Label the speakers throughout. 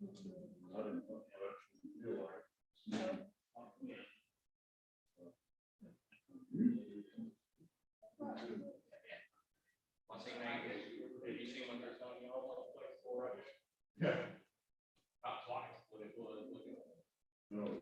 Speaker 1: I didn't know how that should feel like. Yeah.
Speaker 2: About twice what it was.
Speaker 1: No.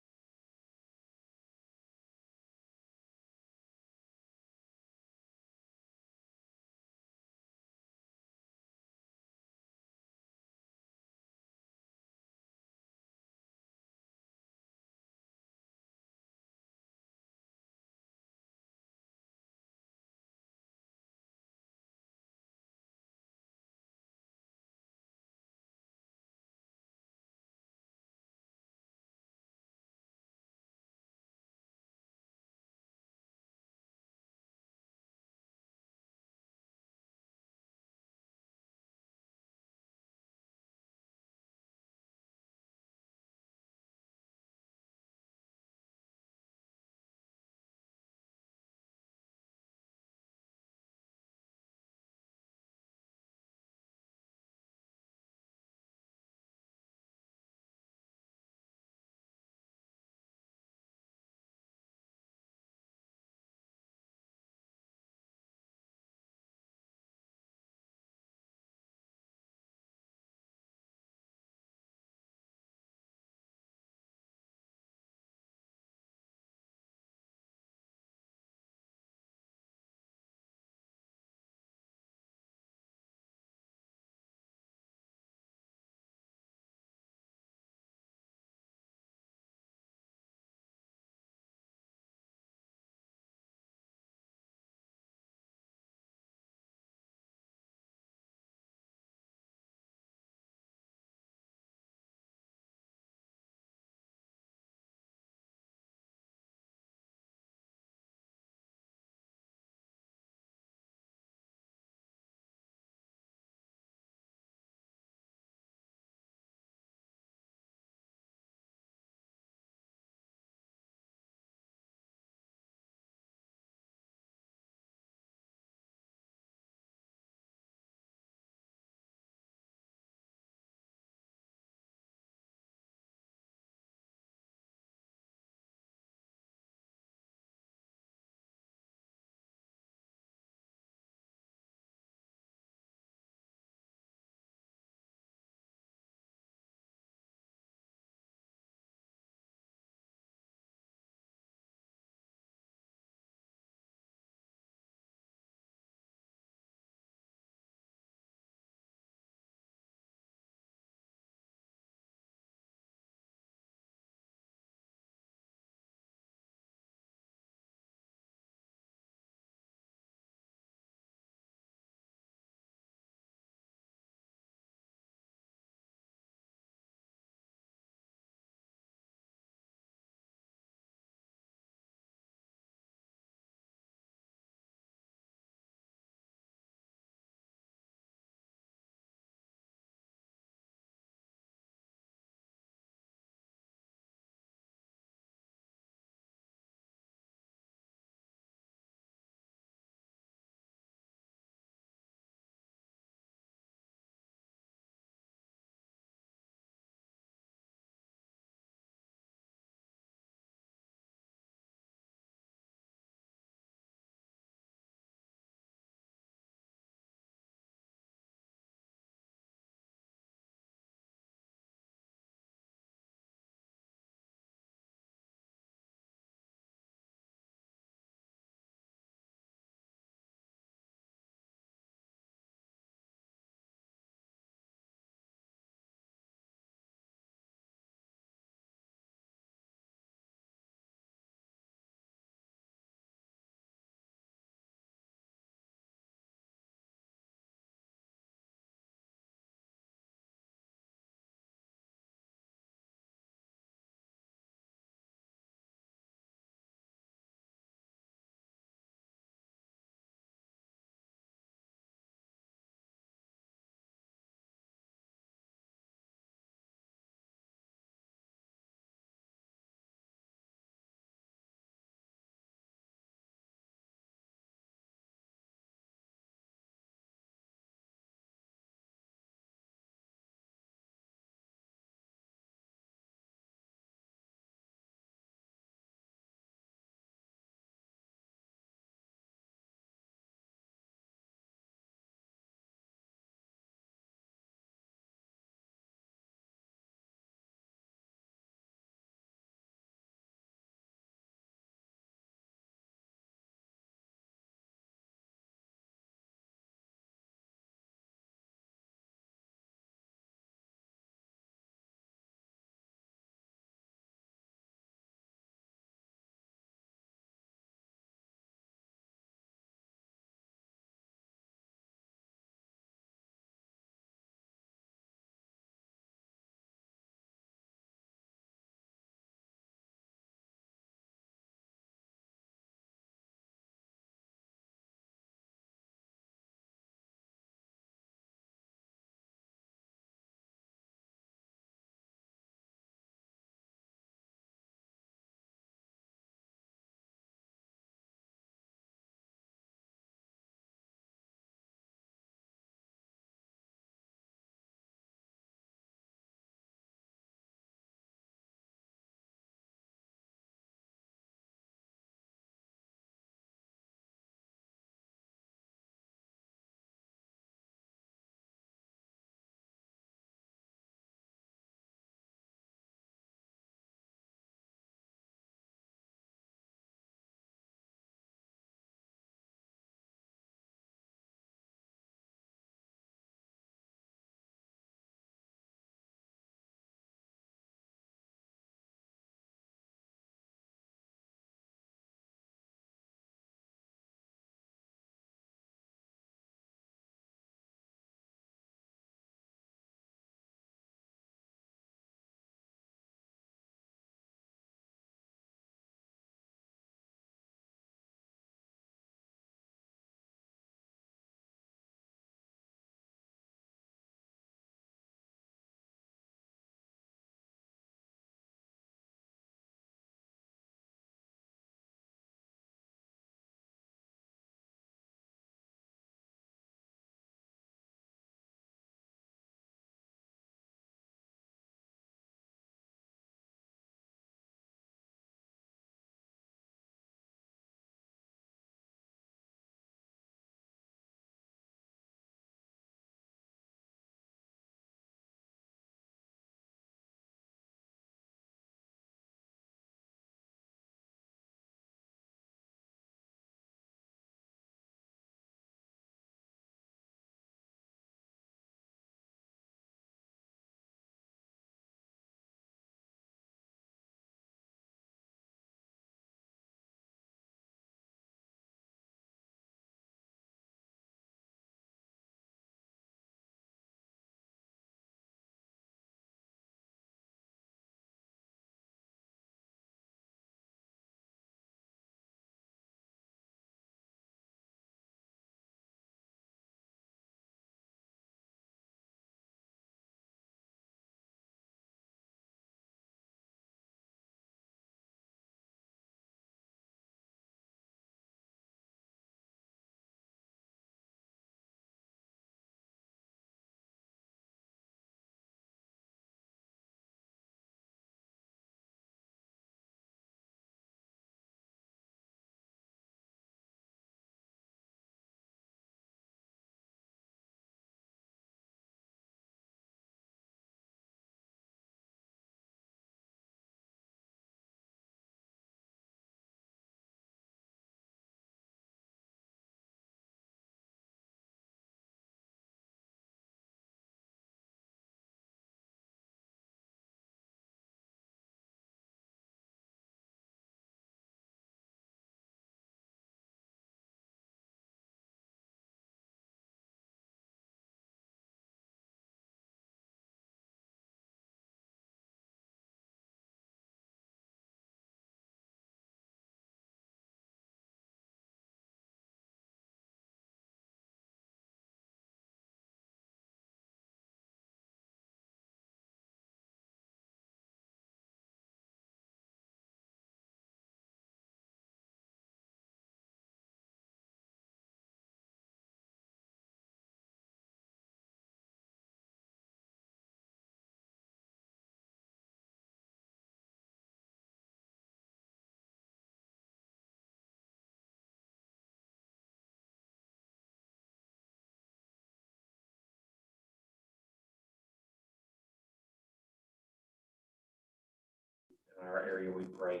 Speaker 3: in our area, we pray.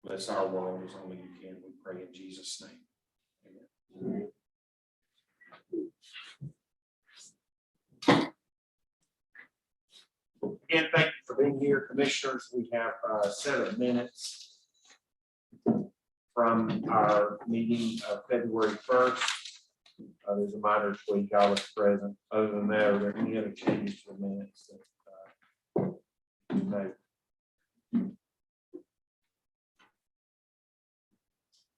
Speaker 3: Bless our world as only you can. We pray in Jesus' name. Amen. Again, thank you for being here, commissioners. We have a set of minutes from our meeting of February 1st. There's a minor tweak. I was present. Other than that, are there any other changes to the minutes that you made?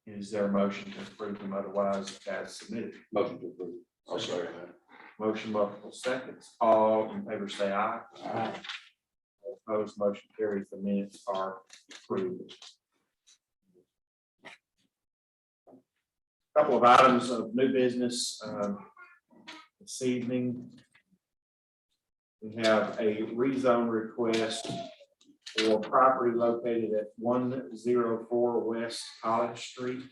Speaker 3: Is there a motion to approve them otherwise as submitted?
Speaker 1: Motion to approve. I'll second that.
Speaker 3: Motion multiple seconds. All in favor say aye.
Speaker 1: Aye.
Speaker 3: Opposed, motion carries. The minutes are approved. Couple of items of new business this evening. We have a rezone request for property located at 104 West College Street.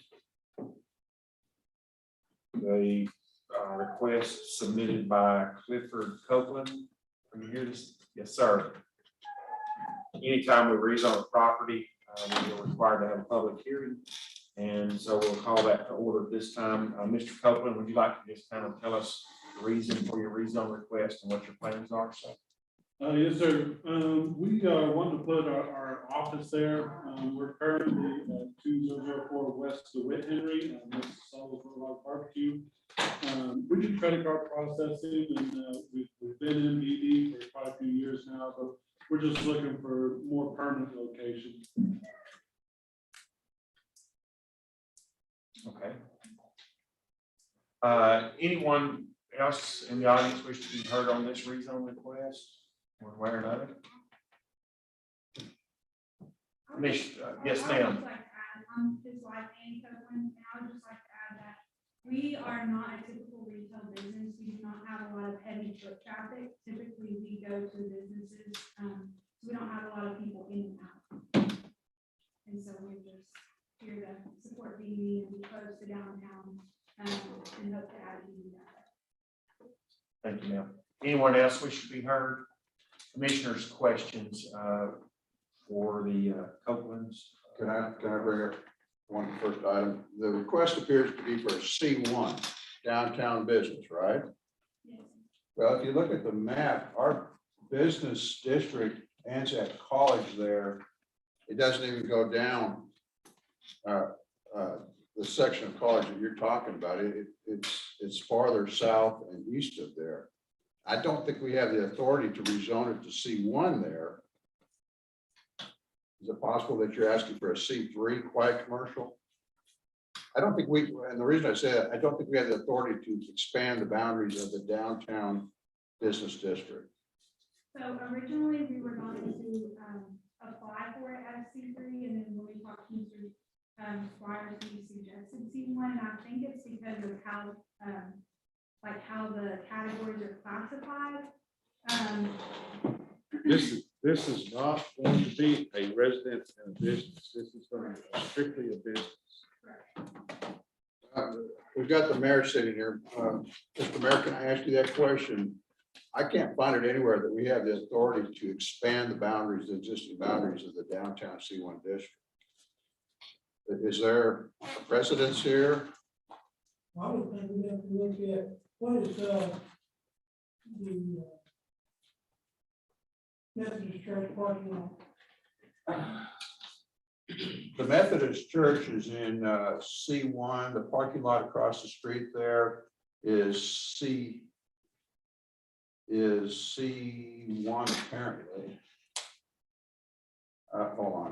Speaker 3: The request submitted by Clifford Copeland. Are you here? Yes, sir. Anytime we rezone a property, we are required to have a public hearing. And so we'll call that to order this time. Mr. Copeland, would you like to just kind of tell us the reason for your rezone request and what your plans are? So.
Speaker 4: Yes, sir. We want to put our office there. We're currently at 2004 West DeWitt Henry, next to Solid Log Barbecue. We do credit card processing, and we've been in Beebe for quite a few years now, but we're just looking for more permanent locations.
Speaker 3: Okay. Anyone else in the audience wish to be heard on this rezone request? One way or another? Yes, ma'am.
Speaker 5: I'm his wife, Annie Copeland, and I would just like to add that we are not a typical retail business. We do not have a lot of heavy foot traffic. Typically, we go to businesses, so we don't have a lot of people in and out. And so we're just here to support Beebe and be close to downtown, and hope to add Beebe that.
Speaker 3: Thank you, ma'am. Anyone else wish to be heard? Commissioners' questions for the Copelands.
Speaker 1: Can I bring up one first item? The request appears to be for a C1 downtown business, right?
Speaker 5: Yes.
Speaker 1: Well, if you look at the map, our business district ends at College there. It doesn't even go down the section of College that you're talking about. It's farther south and east of there. I don't think we have the authority to rezone it to C1 there. Is it possible that you're asking for a C3 quiet commercial? I don't think we, and the reason I say that, I don't think we have the authority to expand the boundaries of the downtown business district.
Speaker 5: So originally, we were going to apply for it as C3, and then when we talked to Mr. Squires, he suggested C1, and I think it's because of how how the categories are classified.
Speaker 6: This is not going to be a residence and a business. This is going to be strictly a business.
Speaker 1: We've got the mayor sitting here. Mr. Mayor, can I ask you that question? I can't find it anywhere that we have the authority to expand the boundaries, the existing boundaries of the downtown C1 district. Is there precedence here?
Speaker 7: I would think we have to look at what is the Methodist Church parking lot.
Speaker 1: The Methodist Church is in C1. The parking lot across the street there is C1 apparently. Hold on.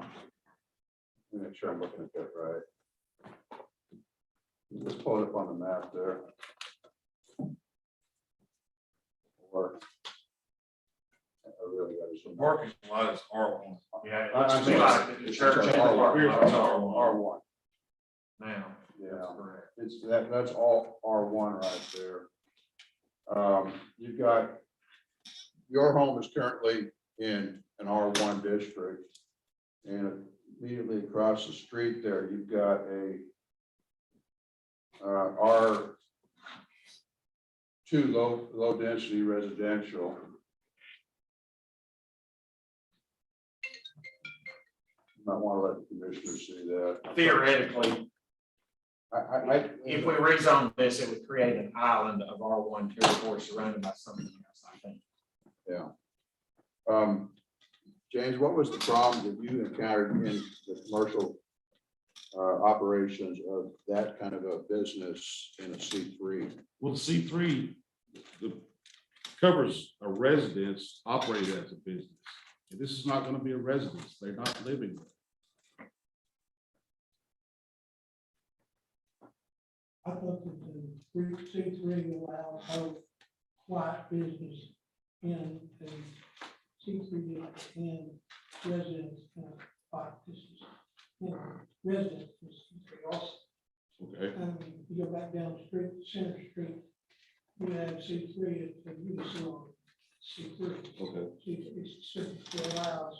Speaker 1: Let me make sure I'm looking at that right. Just pull it up on the map there. Or I really got to zoom.
Speaker 6: Parking lot is R1.
Speaker 3: Yeah, it
Speaker 1: I'm
Speaker 3: looks to me
Speaker 1: sorry.
Speaker 3: like the church and the parking lot is
Speaker 1: R1.
Speaker 3: now.
Speaker 1: Yeah,
Speaker 3: Correct.
Speaker 1: it's that's all R1 right there. You've got, your home is currently in an R1 district, and immediately across the street there, you've got a R2 low density residential. Might want to let the commissioners see that.
Speaker 3: Theoretically, if we
Speaker 1: I,
Speaker 3: rezone this, it would create an island of R1 territory surrounded by something else, I think.
Speaker 1: James, what was the problem that you encountered in the commercial operations of that kind of a business in a C3?
Speaker 6: Well, the C3, covers a residence operated as a business. And this is not gonna be a residence. They're not living there.
Speaker 7: I thought that the C3 allowed both white business in the C3 and residence white business. And residence is C3 also.
Speaker 6: Okay,
Speaker 7: You go back down the street, Center Street, you have C3, it's a beauty salon, C3.
Speaker 6: okay.
Speaker 7: It specifically allows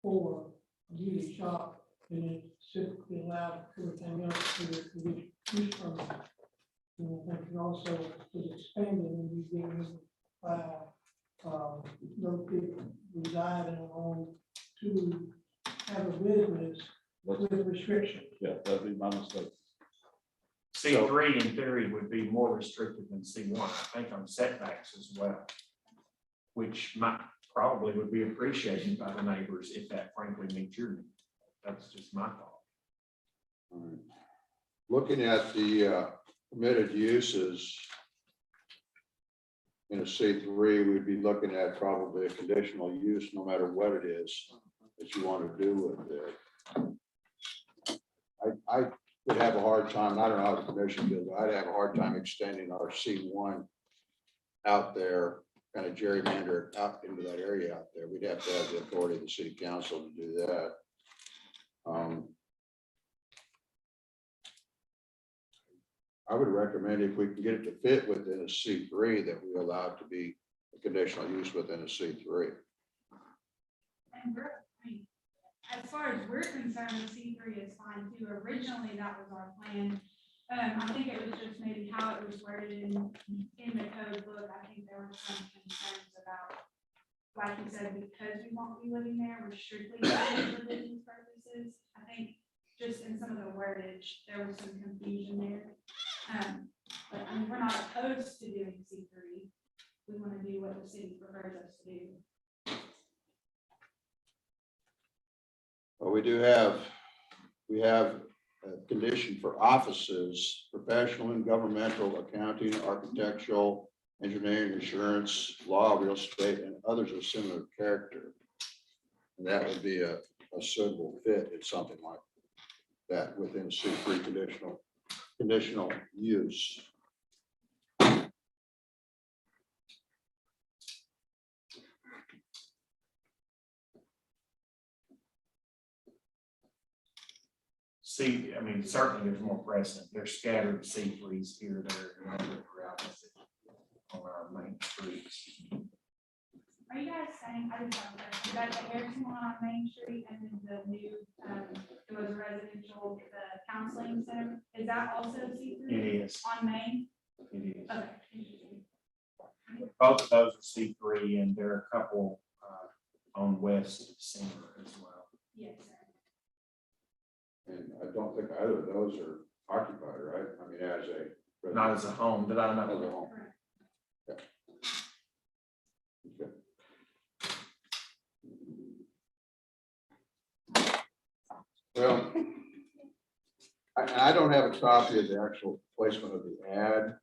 Speaker 7: for a beauty shop, and it specifically allows everything else for the use permit. And I think it also is expanded when you get those people residing on to have a business with restrictions.
Speaker 6: Yeah, that'd be my mistake.
Speaker 3: C3 in theory would be more restrictive than C1, I think on setbacks as well. Which might probably would be appreciated by the neighbors if that frankly meets your need. That's just my thought.
Speaker 1: All right. Looking at the permitted uses in a C3, we'd be looking at probably a conditional use, no matter what it is that you want to do with it. I would have a hard time, I don't know how the commission feels, but I'd have a hard time extending our C1 out there, kind of gerrymander out into that area out there. We'd have to have the authority of the city council to do that. I would recommend if we can get it to fit within a C3, that we allow it to be a conditional use within a C3.
Speaker 5: And as far as we're concerned, C3 is fine too. Originally, that was our plan. I think it was just maybe how it was worded in the code book. I think there were some concerns about, like you said, because we won't be living there, we're strictly using it for business purposes. I think just in some of the wordage, there was some confusion there. But I mean, we're not opposed to doing C3. We want to do what the city prefers us to do.
Speaker 1: Well, we have a condition for offices, professional and governmental, accounting, architectural, engineering, insurance, law, real estate, and others of similar character. And that would be a suitable fit in something like that within a C3 conditional use.
Speaker 3: See, I mean, certainly there's more precedent. There's scattered C3s here, there, and everywhere throughout the city on our main streets.
Speaker 5: Are you guys saying, I just have a question, you guys the Harrison one on Main Street and then the new, it was residential, the counseling center, is that also C3
Speaker 3: It is,
Speaker 5: on Main?
Speaker 3: it is.
Speaker 5: Okay. Interesting.
Speaker 3: Both of those are C3, and there are a couple on West Center as well.
Speaker 5: Yes, sir.
Speaker 1: And I don't think either of those are occupied, right? I mean, as a.
Speaker 3: Not as a home, that I
Speaker 1: As a
Speaker 3: know.
Speaker 1: home.
Speaker 5: Correct.
Speaker 1: Okay. Well, I don't have a copy of the actual placement of the ad.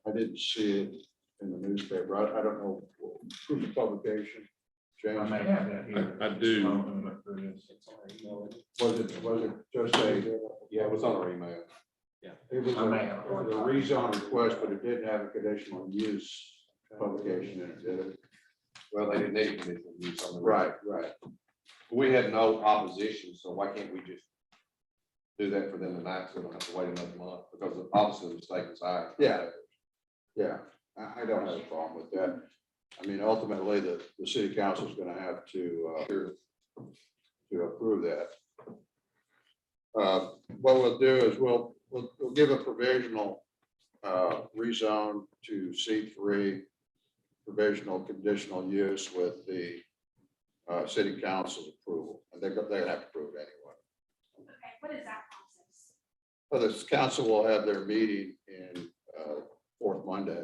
Speaker 1: I didn't see it in the newspaper. I don't know who the publication.
Speaker 3: I
Speaker 1: James,
Speaker 3: may have that here.
Speaker 6: I do.
Speaker 1: was it just a,
Speaker 8: Yeah, it was on our email.
Speaker 1: it was
Speaker 3: I may have.
Speaker 1: a rezone request, but it didn't have a conditional use publication in it, did it?
Speaker 8: Well, they didn't need conditional use on the.
Speaker 1: Right.
Speaker 8: We had no opposition, so why can't we just do that for them tonight, so we don't have to wait another month, because obviously the mistake is high.
Speaker 1: Yeah, I don't have a problem with that. I mean, ultimately, the city council is gonna have to approve that. What we'll do is we'll give a provisional rezone to C3, provisional conditional use with the city council's approval. And they're gonna have to approve Well, this council will have their meeting in fourth Monday.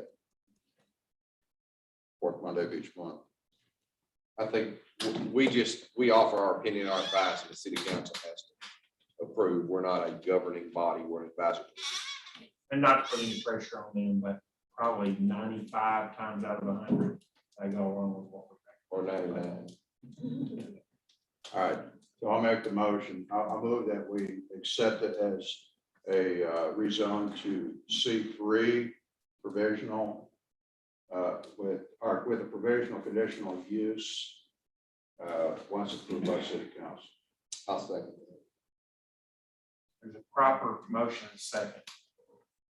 Speaker 1: Fourth Monday of each month.
Speaker 8: I think we offer our opinion, our advice, and the city council has to approve. We're not a governing body, we're an advisory.
Speaker 3: And not to put any pressure on them, but probably 95 times out of 100, they go along with what we're
Speaker 8: Or 99.
Speaker 1: All right, so I'll make the motion. I'll move that we accept it as a rezone to C3 provisional with a provisional conditional use once approved by city council.
Speaker 8: I'll second.
Speaker 3: There's a proper motion and second.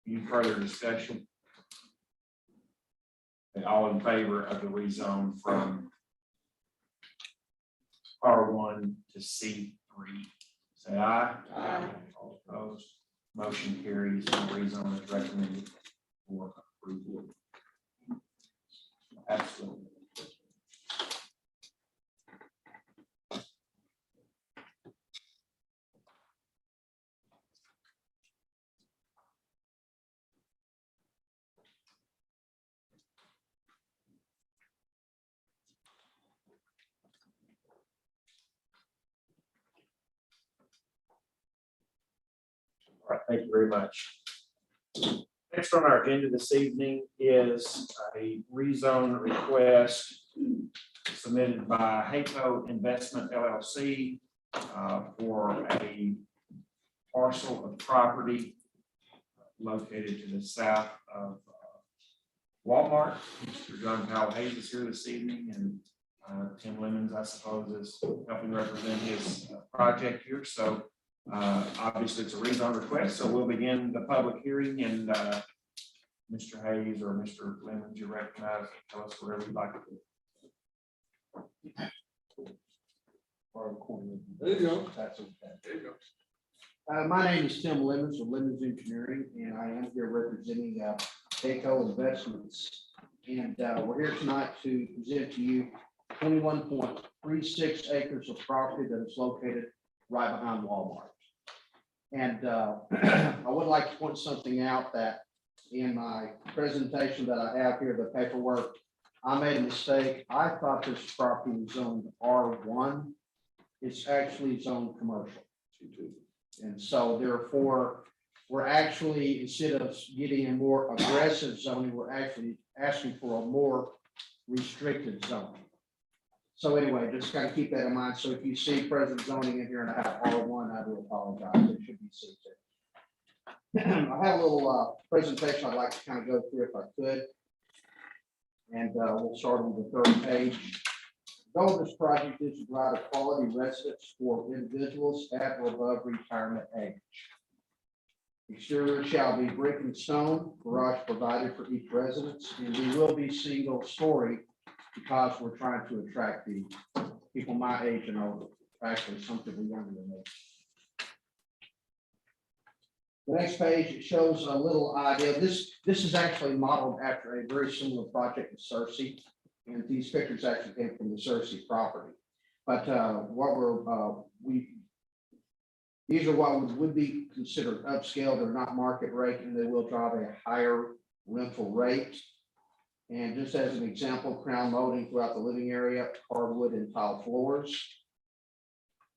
Speaker 3: Any further discussion? And all in favor of the rezone from R1 to C3, say aye.
Speaker 8: Aye.
Speaker 3: All opposed, motion carries and the rezone is recommended for approval. Absolutely. All right, thank you very much. Next on our agenda this evening is a rezone request submitted by Hayco Investment LLC for a parcel of property located to the south of Walmart. Mr. John Powell Hayes is here this evening, and Tim Lemons, I suppose, is helping represent his project here. So obviously it's a rezone request, so we'll begin the public hearing, and Mr. Hayes or Mr. Lemons, you recognize, tell us whatever you'd like to do.
Speaker 9: There you go.
Speaker 3: That's okay.
Speaker 9: There you go.
Speaker 10: My name is Tim Lemons of Lemons Engineering, and I am here representing Hayco Investments. And we're here tonight to present to you 21.36 acres of property that is located right behind Walmart. And I would like to point something out that in my presentation that I have here, the paperwork, I made a mistake. I thought this property was zoned R1. It's actually zoned commercial. And so therefore, we're actually, instead of getting a more aggressive zoning, we're actually asking for a more restricted zoning. So anyway, just kind of keep that in mind. So if you see present zoning in here and I have R1, I do apologize. It should be C2. I have a little presentation I'd like to kind of go through if I could. And we'll start on the third page. The goal of this project is to provide a quality residence for individuals at or above retirement age. Exterior shall be brick and stone, garage provided for each residence, and we will be single story because we're trying to attract the people my age and older, actually some people younger than me. The next page, it shows a little idea. This is actually modeled after a very similar project in Searcy. And these pictures actually came from the Searcy property. But what these are what would be considered upscale. They're not market rate, and they will drive a higher rental rate. And just as an example, crown molding throughout the living area, hardwood and tile floors.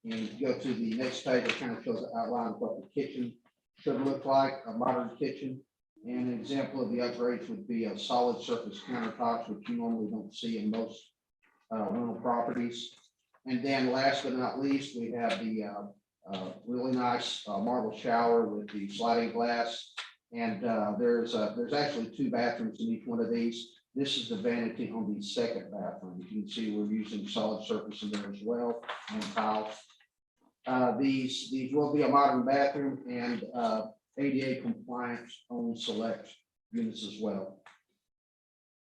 Speaker 10: And if you go to the next page, it kind of shows the outline of what the kitchen should look like, a modern kitchen. And an example of the upgrades would be a solid surface countertops, which you normally don't see in most rental properties. And then last but not least, we have the really nice marble shower with the sliding glass. And there's actually 2 bathrooms in each one of these. This is the vanity on the second bathroom. You can see we're using solid surface in there as well and tiles. These will be a modern bathroom and ADA compliance on select units as well.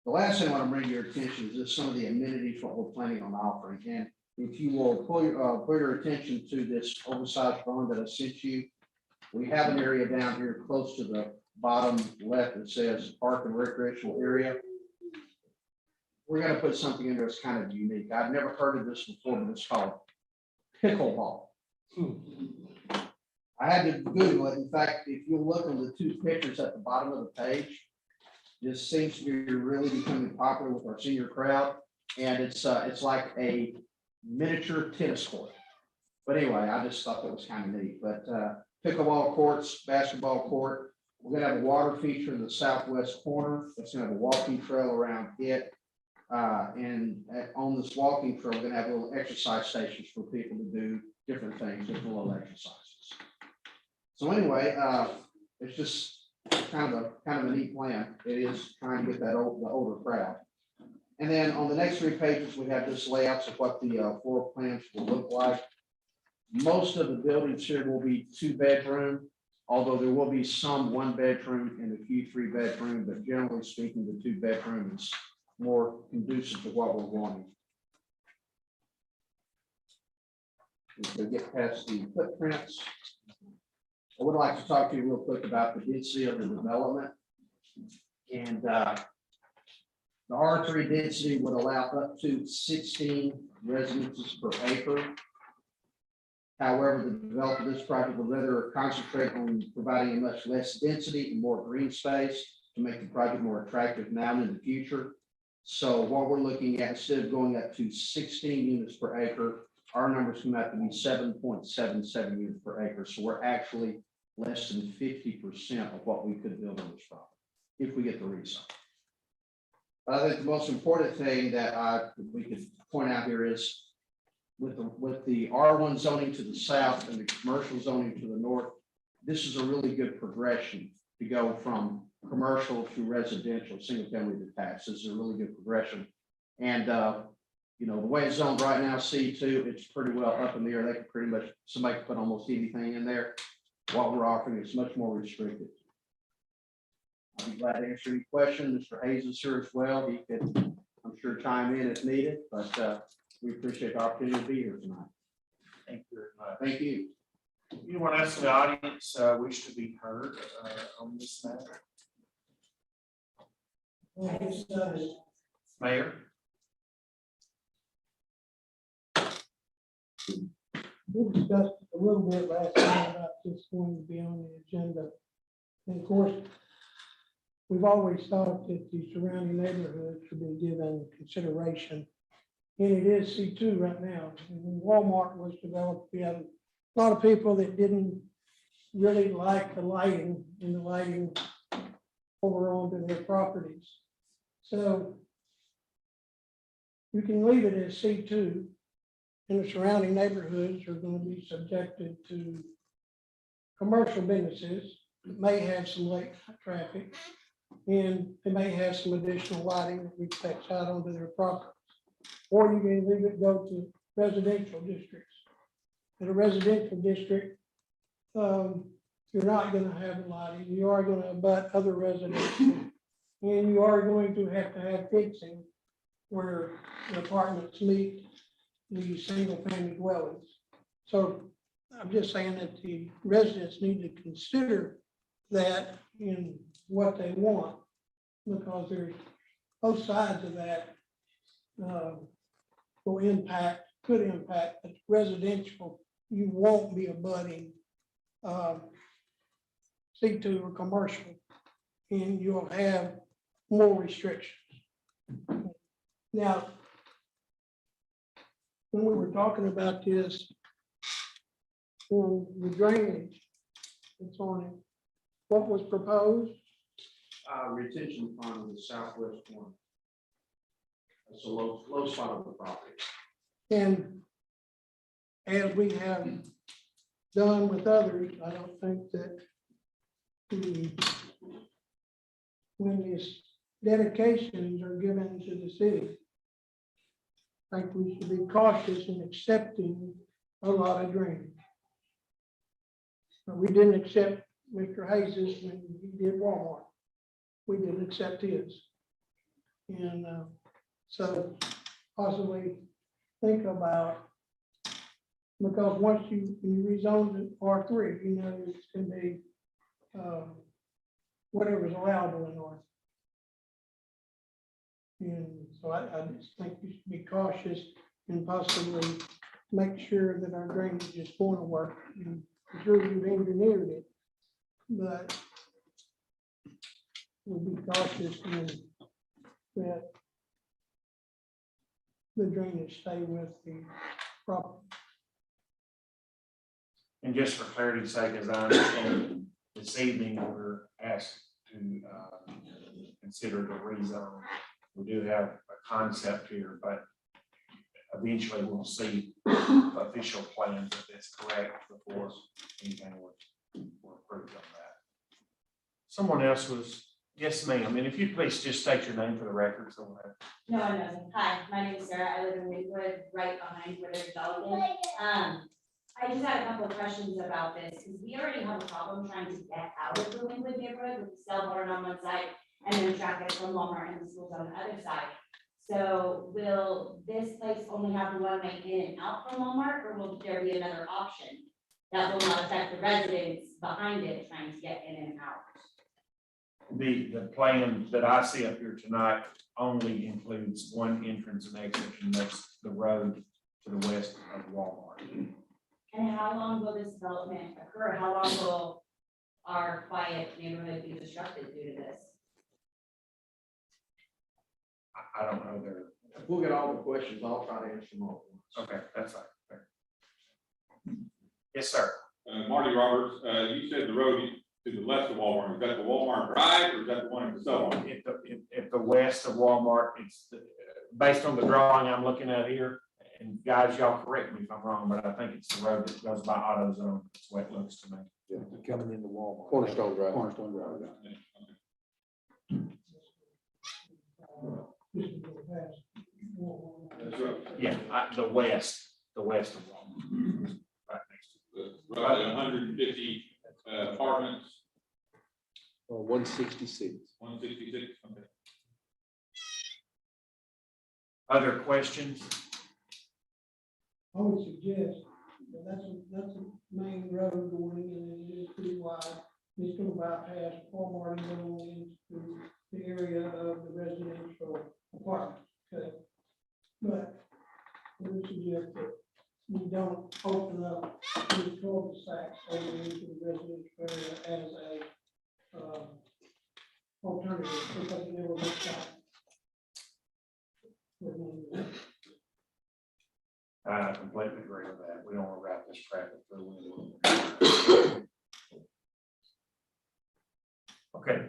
Speaker 10: The last thing I want to bring to your attention is just some of the amenities what we're planning on offering. And if you will pull your attention to this oversized barn that I sent you, we have an area down here close to the bottom left that says park and recreational area. We're going to put something in there that's kind of unique. I've never heard of this before, but it's called pickleball. I had to Google it. In fact, if you look on the two pictures at the bottom of the page, this seems to be really becoming popular with our senior crowd. And it's like a miniature tennis court. But anyway, I just thought that was kind of neat. But pickleball courts, basketball court. We're gonna have a water feature in the southwest corner. It's gonna have a walking trail around it. On this walking trail, we're gonna have little exercise stations for people to do different things, different little exercises. So anyway, it's just kind of a neat plan. It is trying to get the older crowd. And then on the next 3 pages, we have this layouts of what the floor plans will look like. Most of the buildings here will be 2-bedroom, although there will be some 1-bedroom and a few 3-bedroom, but generally speaking, the 2-bedroom is more conducive to what we're wanting. We get past the footprints. I would like to talk to you real quick about the density of the development. And the R3 density would allow up to 16 residences per acre. However, the developer of this project would rather concentrate on providing a much less density and more green space to make the project more attractive now and in the future. So what we're looking at, instead of going up to 16 units per acre, our numbers come out to be 7.77 units per acre. So we're actually less than 50% of what we could build on this property if we get the rezone. I think the most important thing that we could point out here is with the R1 zoning to the south and the commercial zoning to the north, this is a really good progression to go from commercial to residential, single family detached. This is a really good progression. And you know, the way it's zoned right now, C2, it's pretty well up in the air. They can pretty much, somebody can put almost anything in there. What we're offering is much more restricted. I'll be glad to answer any questions. Mr. Hayes is here as well. He could, I'm sure, chime in if needed, but we appreciate the opportunity to be here tonight.
Speaker 3: Thank you very much.
Speaker 10: Thank you.
Speaker 3: Anyone else in the audience wish to be heard on this matter? Mayor?
Speaker 7: We discussed a little bit last time about this going to be on the agenda. And of course, we've always thought that the surrounding neighborhoods should be given consideration. And it is C2 right now. And when Walmart was developed, we had a lot of people that didn't really like the lighting and the lighting over onto their properties. So you can leave it as C2. And the surrounding neighborhoods are going to be subjected to commercial businesses that may have some late traffic, and they may have some additional lighting that reflects out onto their properties. Or you can leave it, go to residential districts. In a residential district, you're not going to have lighting. You are going to abut other residents, and you are going to have fixing where the apartments meet the single family dwellings. So I'm just saying that the residents need to consider that in what they want, because there's both sides of that could impact, but residential, you won't be abutting C2 or commercial, and you'll have more restrictions. Now, when we were talking about this, the drainage that's on it, what was proposed?
Speaker 10: Retention pond in the southwest corner. That's a low spot of the property.
Speaker 7: And as we have done with others, I don't think that when these dedications are given to the city, I think we should be cautious in accepting a lot of drainage. We didn't accept Mr. Hayes's when he did Walmart. We didn't accept his. And so possibly think about, because once you rezone it R3, you know it's going to be whatever's allowable in R. And so I just think we should be cautious and possibly make sure that our drainage is going to work and I'm sure you've engineered it, but we'll be cautious and that the drainage stay with the property.
Speaker 3: And just for clarity's sake, as I understand, this evening, we're asked to consider the rezone. We do have a concept here, but eventually we'll see official plans if that's correct before anything we're approved on that. Someone else was, yes, ma'am, and if you please just state your name for the record, so we'll have.
Speaker 11: No one knows. Hi, my name is Sarah. I live in Wynwood, right behind where they're developing. I just had a couple of questions about this, because we already have a problem trying to get out of the Wynwood neighborhood with the cell barn on one side and then traffic from Walmart and the schools on the other side. So will this place only have the one way in and out from Walmart, or will there be another option that will not affect the residents behind it trying to get in and out?
Speaker 3: The plan that I see up here tonight only includes one entrance and exit, and that's the road to the west of Walmart.
Speaker 11: And how long will this development occur? How long will our quiet neighborhood be disrupted due to this?
Speaker 3: I don't know there.
Speaker 10: We'll get all the questions, I'll try to answer them all.
Speaker 3: Okay, that's fine. Yes, sir.
Speaker 2: Marty Roberts, you said the road to the left of Walmart, is that the Walmart Drive or is that the one in the south?
Speaker 3: At the west of Walmart, it's based on the drawing I'm looking at here. And guys, y'all correct me if I'm wrong, but I think it's the road that goes by AutoZone. That's the way it looks to me.
Speaker 1: Yeah,
Speaker 8: Coming into Walmart.
Speaker 1: Cornerstone Drive. Cornerstone Drive.
Speaker 2: That's right.
Speaker 3: Yeah, the west of Walmart. Right next to it.
Speaker 2: Right, 150 apartments,
Speaker 8: 166.
Speaker 2: 166, okay.
Speaker 3: Other questions?
Speaker 7: I would suggest that that's a main road going in, and it is pretty wide. It's gonna bypass Walmart and go into the area of the residential apartments, okay? But I would suggest that we don't open up these cul-de-sacs over into the residential area as a alternative, because it never works out.
Speaker 3: I completely agree with that. We don't want to wrap this traffic through. Okay,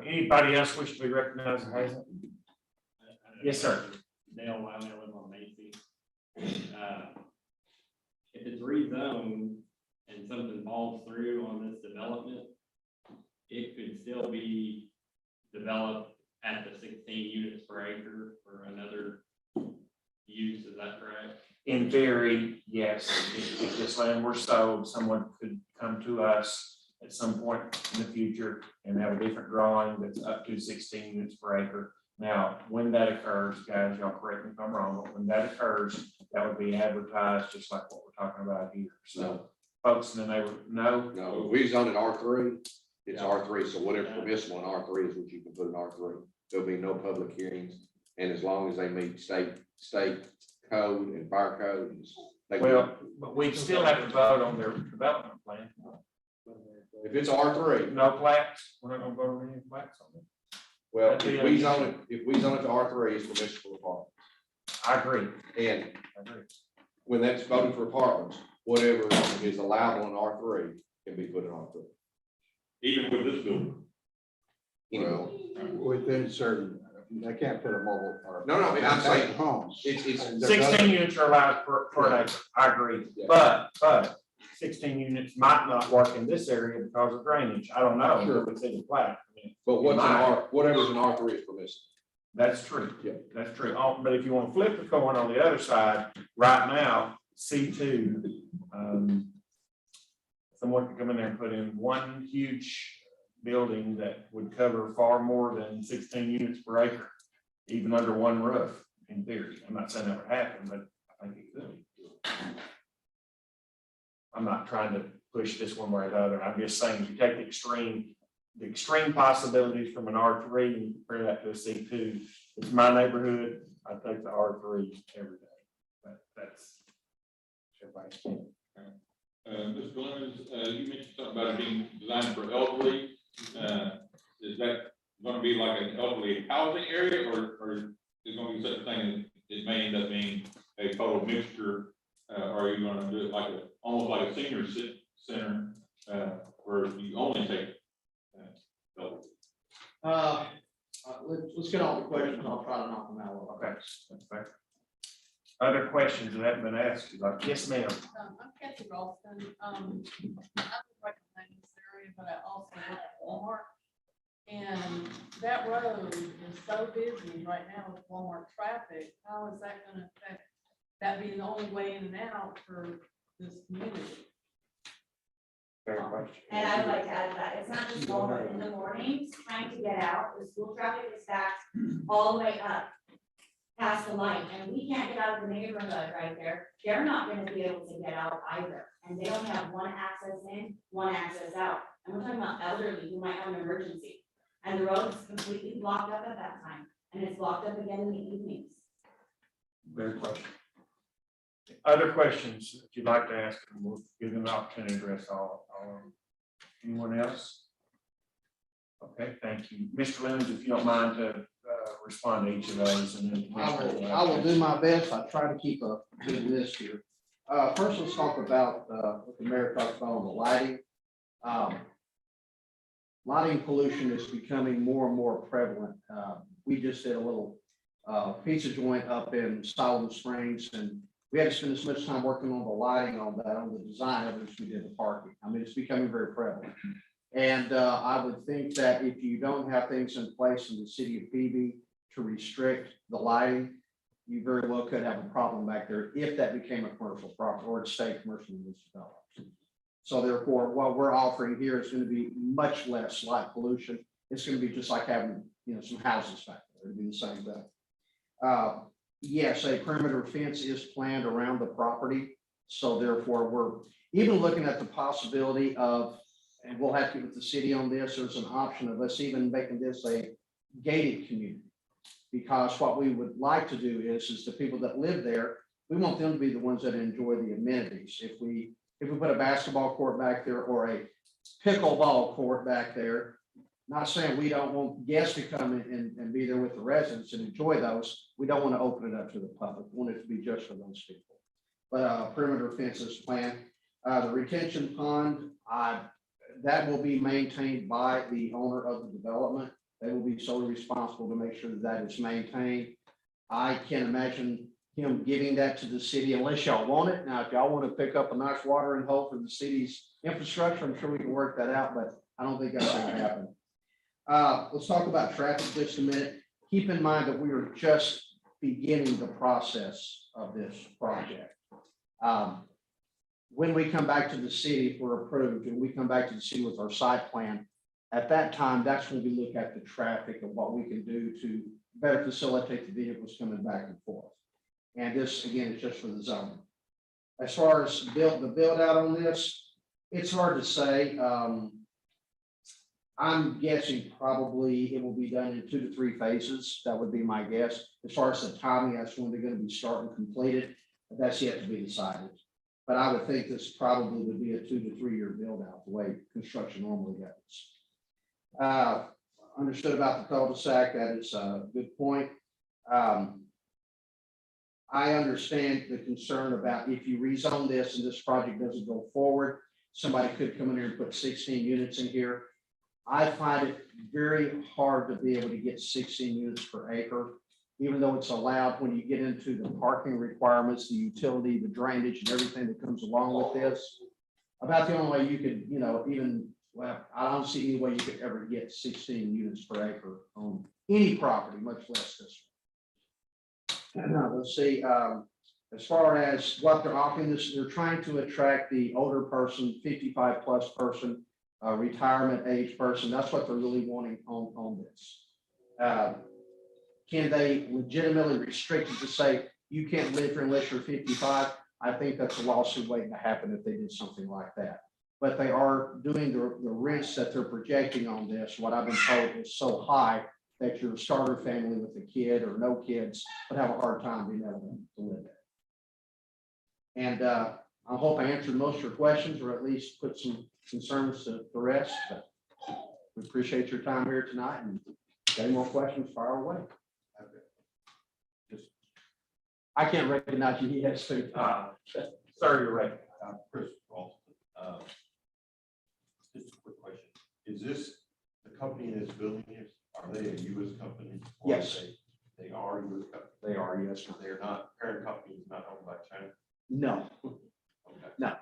Speaker 3: anybody else wish to be recognized? Yes, sir.
Speaker 12: Dale Wiley, I live on Macy. If it's rezoned and something falls through on this development, it could still be developed at the 16 units per acre for another use, is that correct?
Speaker 3: In theory, yes, if this land were sold, someone could come to us at some point in the future and have a different drawing that's up to 16 units per acre. Now, when that occurs, guys, y'all correct me if I'm wrong, but when that occurs, that would be advertised just like what we're talking about here. So folks in the neighborhood,
Speaker 8: No, we zone it R3, it's R3, so whatever's permissible in R3 is what you can put in R3. There'll be no public hearings, and as long as they meet state code and fire codes.
Speaker 3: well, but we still have to vote on their development plan.
Speaker 8: If it's R3,
Speaker 3: No plats, we're not gonna vote on any plats on it.
Speaker 8: well, if we zone it to R3, it's permissible apartments.
Speaker 3: I agree,
Speaker 8: And
Speaker 3: I agree.
Speaker 8: when that's voted for apartments, whatever is allowable in R3 can be put in R3.
Speaker 2: Even with this building.
Speaker 8: Well,
Speaker 1: Within certain, they can't put a mobile or.
Speaker 8: No, I'm saying-
Speaker 1: Homes.
Speaker 8: it's
Speaker 3: 16 units are allowed per acre, I agree,
Speaker 8: Yeah.
Speaker 3: but 16 units might not work in this area because of drainage, I don't know.
Speaker 8: Sure.
Speaker 3: It's in the plat. I mean,
Speaker 8: but whatever's in R3 is permissible.
Speaker 3: that's true.
Speaker 8: Yeah.
Speaker 3: That's true. But if you want to flip the coin on the other side, right now, C2, someone could come in there and put in one huge building that would cover far more than 16 units per acre, even under one roof, in theory. I'm not saying that would happen, but I think it could. I'm not trying to push this one way or the other. I'm just saying, if you take the extreme possibilities from an R3 and compare that to a C2, it's my neighborhood, I take the R3 every day. That's everybody's opinion.
Speaker 2: Mr. Lemons, you mentioned something about it being designed for elderly. Is that gonna be like an elderly housing area, or is it gonna be such a thing, it may end up being a total mixture? Or are you gonna do it like almost like a senior center, where you only take elderly?
Speaker 10: Let's get all the questions. I'll try to knock them out.
Speaker 3: Okay, that's fair. Other questions that haven't been asked, like, yes, ma'am.
Speaker 13: I'm Kathy Ralston. I would recommend this area, but I also work at Walmart. And that road is so busy right now with Walmart traffic. How is that gonna affect, that being the only way in and out for this community?
Speaker 3: Fair question.
Speaker 11: And I would like to add to that, it's not just Walmart in the mornings trying to get out, the school traffic is stacked all the way up past the light, and we can't get out of the neighborhood right there. They're not gonna be able to get out either, and they don't have one access in, one access out. And we're talking about elderly who might have an emergency, and the road is completely blocked up at that time, and it's blocked up again in the evenings.
Speaker 3: Fair question. Other questions that you'd like to ask, and we'll give them an opportunity to address all. Anyone else? Okay, thank you. Mr. Lemons, if you don't mind to respond to each of those, and then.
Speaker 10: I will do my best. I try to keep a good list here. First, let's talk about what the mayor talked about on the lighting. Lighting pollution is becoming more and more prevalent. We just did a little pizza joint up in Solomon Springs, and we had to spend as much time working on the lighting on that, on the design of it as we did the parking. I mean, it's becoming very prevalent. And I would think that if you don't have things in place in the city of Beebe to restrict the lighting, you very well could have a problem back there if that became a commercial property or a state commercial use developed. So therefore, what we're offering here is going to be much less light pollution. It's going to be just like having, some houses back there. It'd be the same thing. Yes, a perimeter fence is planned around the property. So therefore, we're even looking at the possibility of, and we'll have to get with the city on this, there's an option of us even making this a gated community. Because what we would like to do is the people that live there, we want them to be the ones that enjoy the amenities. If we put a basketball court back there or a pickleball court back there, not saying we don't want guests to come in and be there with the residents and enjoy those. We don't want to open it up to the public. We want it to be just for those people. But perimeter fences planned. The retention pond, that will be maintained by the owner of the development. They will be solely responsible to make sure that that is maintained. I can't imagine him giving that to the city unless y'all want it. Now, if y'all want to pick up a nice watering hole for the city's infrastructure, I'm sure we can work that out, but I don't think that's going to happen. Let's talk about traffic just a minute. Keep in mind that we are just beginning the process of this project. When we come back to the city, if we're approved, and we come back to the city with our site plan, at that time, that's when we look at the traffic and what we can do to better facilitate the vehicles coming back and forth. And this, again, is just for the zone. As far as the build out on this, it's hard to say. I'm guessing probably it will be done in 2 to 3 phases. That would be my guess. As far as the timing, that's when they're going to be starting completed. That's yet to be decided. But I would think this probably would be a 2 to 3 year build out, the way construction normally goes. Understood about the cul-de-sac. That is a good point. I understand the concern about if you rezone this and this project doesn't go forward, somebody could come in here and put 16 units in here. I find it very hard to be able to get 16 units per acre, even though it's allowed when you get into the parking requirements, the utility, the drainage, and everything that comes along with this. About the only way you could, I don't see any way you could ever get 16 units per acre on any property, much less this one. Let's see, as far as what they're offering, they're trying to attract the older person, 55 plus person, retirement age person. That's what they're really wanting on this. Can they legitimately restrict it to say you can't live here unless you're 55? I think that's a lawsuit waiting to happen if they did something like that. But they are doing the rents that they're projecting on this. What I've been told is so high that your starter family with a kid or no kids would have a hard time being able to live there. And I hope I answered most of your questions, or at least put some concerns to the rest, but we appreciate your time here tonight, and if any more questions, fire away. Just- I can't recognize you, he has to.
Speaker 3: Sir, you're right.
Speaker 14: Chris Ralston. Just a quick question. Is this the company that's building it? Are they a U.S. company? Or
Speaker 10: Yes.
Speaker 14: They are a U.S. company.
Speaker 10: They are, yes, sir.
Speaker 14: They're not, parent company is not owned by China.
Speaker 10: No,
Speaker 14: Okay.
Speaker 10: no.